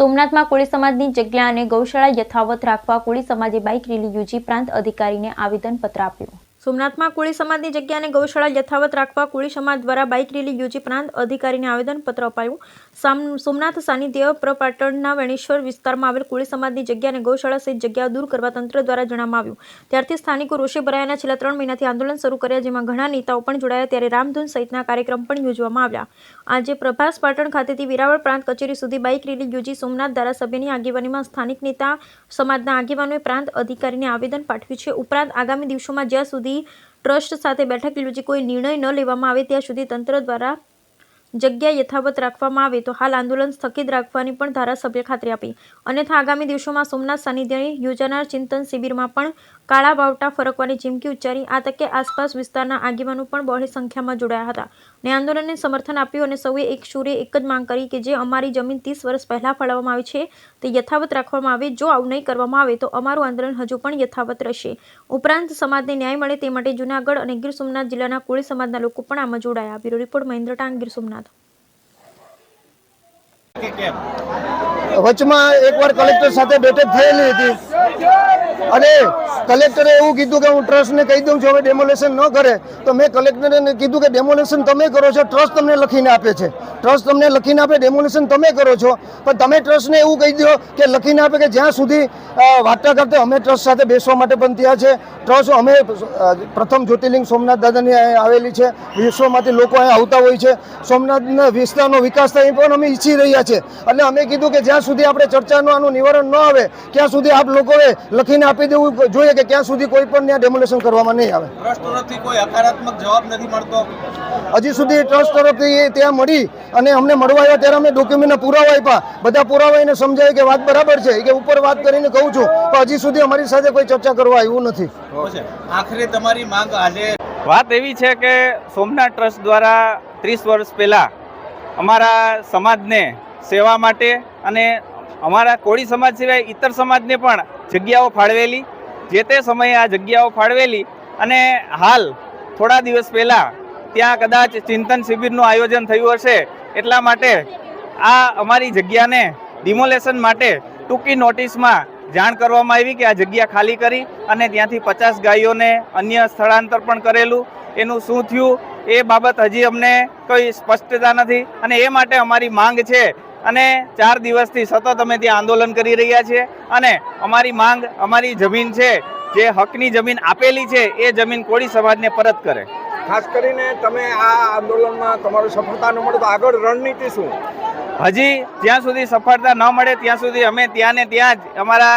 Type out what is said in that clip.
સોમનાથમાં કોળી સમાજની જગ્યા અને ગૌશાળા યથાવત રાખવા કોળી સમાજે બાઇક રેલી યોજી પ્રાંત અધિકારીને આવેદનપત્ર આપ્યું। સોમનાથમાં કોળી સમાજની જગ્યા અને ગૌશાળા યથાવત રાખવા કોળી સમાજ દ્વારા બાઇક રેલી યોજી પ્રાંત અધિકારીને આવેદનપત્ર અપાયું। સોમનાથ સાનિધ્ય પ્રપાટણના વેણેશ્વર વિસ્તારમાં આવેલ કોળી સમાજની જગ્યા અને ગૌશાળા સહિત જગ્યાઓ દૂર કરવા તંત્ર દ્વારા જણાવવામાં આવ્યું। ત્યારથી સ્થાનિકો રોષે ભરાયાના છેલ્લા 3 મહિનાથી આંદોલન શરૂ કર્યા, જેમાં ઘણા નેતાઓ પણ જોડાયા, ત્યારે રામધૂન સહિતના કાર્યક્રમ પણ યોજવામાં આવ્યા। આજે પ્રભાસ પાટણ ખાતેથી વેરાવળ પ્રાંત કચેરી સુધી બાઇક રેલી યોજી સોમનાથ ધારાસભ્યની આગેવાનીમાં સ્થાનિક નેતા સમાજના આગેવાનોએ પ્રાંત અધિકારીને આવેદન પાઠવ્યું છે। ઉપરાંત આગામી દિવસોમાં જ્યાં સુધી ટ્રસ્ટ સાથે બેઠક યોજી કોઈ નિર્ણય ન લેવામાં આવે ત્યાં સુધી તંત્ર દ્વારા જગ્યા યથાવત રાખવામાં આવે તો હાલ આંદોલન સ્થગિત રાખવાની પણ ધારાસભ્ય ખાતરી આપી। અન્યથા આગામી દિવસોમાં સોમનાથ સાનિધ્યની યોજાનાર ચિંતન શિબિરમાં પણ કાળા બાવટા ફરકવાની ચીમકી ઉચ્ચારી। આ તકે આસપાસ વિસ્તારના આગેવાનો પણ બહોળી સંખ્યામાં જોડાયા હતા અને આંદોલનને સમર્થન આપ્યું અને સૌએ એક સુરે એક જ માંગ કરી કે જે અમારી જમીન 30 વર્ષ પહેલા ફાળવવામાં આવી છે તે યથાવત રાખવામાં આવે। જો આવું નહીં કરવામાં આવે તો અમારું આંદોલન હજુ પણ યથાવત રહેશે। ઉપરાંત સમાજને ન્યાય મળે તે માટે જૂનાગઢ અને ગીર સોમનાથ જિલ્લાના કોળી સમાજના લોકો પણ આમાં જોડાયા। બ્યુરો રિપોર્ટ મહેન્દ્ર ટાંગ, ગીર સોમનાથ। વચમાં એકવાર કલેક્ટર સાથે બેઠક થયેલી હતી અને કલેક્ટરે એવું કીધું કે હું ટ્રસ્ટને કહી દઉં છું હવે ડેમોલેશન ન કરે, તો મેં કલેક્ટરને કીધું કે ડેમોલેશન તમે કરો છો, ટ્રસ્ટ તમને લખીને આપે છે, ટ્રસ્ટ તમને લખીને આપે, ડેમોલેશન તમે કરો છો, પણ તમે ટ્રસ્ટને એવું કહી દો કે લખીને આપે કે જ્યાં સુધી વાર્તા કરતા અમે ટ્રસ્ટ સાથે બેસવા માટે પણ ત્યાં છે। ટ્રસ્ટ અમે પ્રથમ જ્યોતિર્લિંગ સોમનાથ દાદાની આવેલી છે, વિશ્વમાંથી લોકો અહીંયા આવતા હોય છે, સોમનાથના વિસ્તારનો વિકાસ થાય એ પણ અમે ઈચ્છી રહ્યા છીએ। એટલે અમે કીધું કે જ્યાં સુધી આપણે ચર્ચાનું આનું નિવારણ ન આવે ત્યાં સુધી આપ લોકોએ લખીને આપી દેવું જોઈએ કે ક્યાં સુધી કોઈ પણ ત્યાં ડેમોલેશન કરવામાં નહીં આવે। ટ્રસ્ટ તરફથી કોઈ હકારાત્મક જવાબ નથી મળતો હજી સુધી। ટ્રસ્ટ તરફથી ત્યાં મળી અને અમને મળવા આવ્યા ત્યારે અમે ડોક્યુમેન્ટના પુરાવા આપ્યા, બધા પુરાવા એને સમજાય કે વાત બરાબર છે કે ઉપર વાત કરીને કહું છું, પણ હજી સુધી અમારી સાથે કોઈ ચર્ચા કરવા આવ્યું નથી। આખરે તમારી માંગ આજે વાત એવી છે કે સોમનાથ ટ્રસ્ટ દ્વારા 30 વર્ષ પહેલાં અમારા સમાજને સેવા માટે અને અમારા કોળી સમાજ સિવાય ઇતર સમાજને પણ જગ્યાઓ ફાળવેલી, જે તે સમયે આ જગ્યાઓ ફાળવેલી અને હાલ થોડા દિવસ પહેલાં ત્યાં કદાચ ચિંતન શિબિરનું આયોજન થયું હશે, એટલા માટે આ અમારી જગ્યાને ડિમોલેશન માટે ટૂંકી નોટિસમાં જાણ કરવામાં આવી કે આ જગ્યા ખાલી કરી અને ત્યાંથી 50 ગાયોને અન્ય સ્થળાંતર પણ કરેલું। એનું શું થયું એ બાબત હજી અમને કોઈ સ્પષ્ટતા નથી અને એ માટે અમારી માંગ છે અને 4 દિવસથી સતત અમે ત્યાં આંદોલન કરી રહ્યા છીએ અને અમારી માંગ અમારી જમીન છે, જે હકની જમીન આપેલી છે એ જમીન કોળી સમાજને પરત કરે। ખાસ કરીને તમે આ આંદોલનમાં તમારું સફળતા ન મળે તો આગળ રણનીતિ શું? હજી જ્યાં સુધી સફળતા ન મળે ત્યાં સુધી અમે ત્યાં ને ત્યાં જ અમારા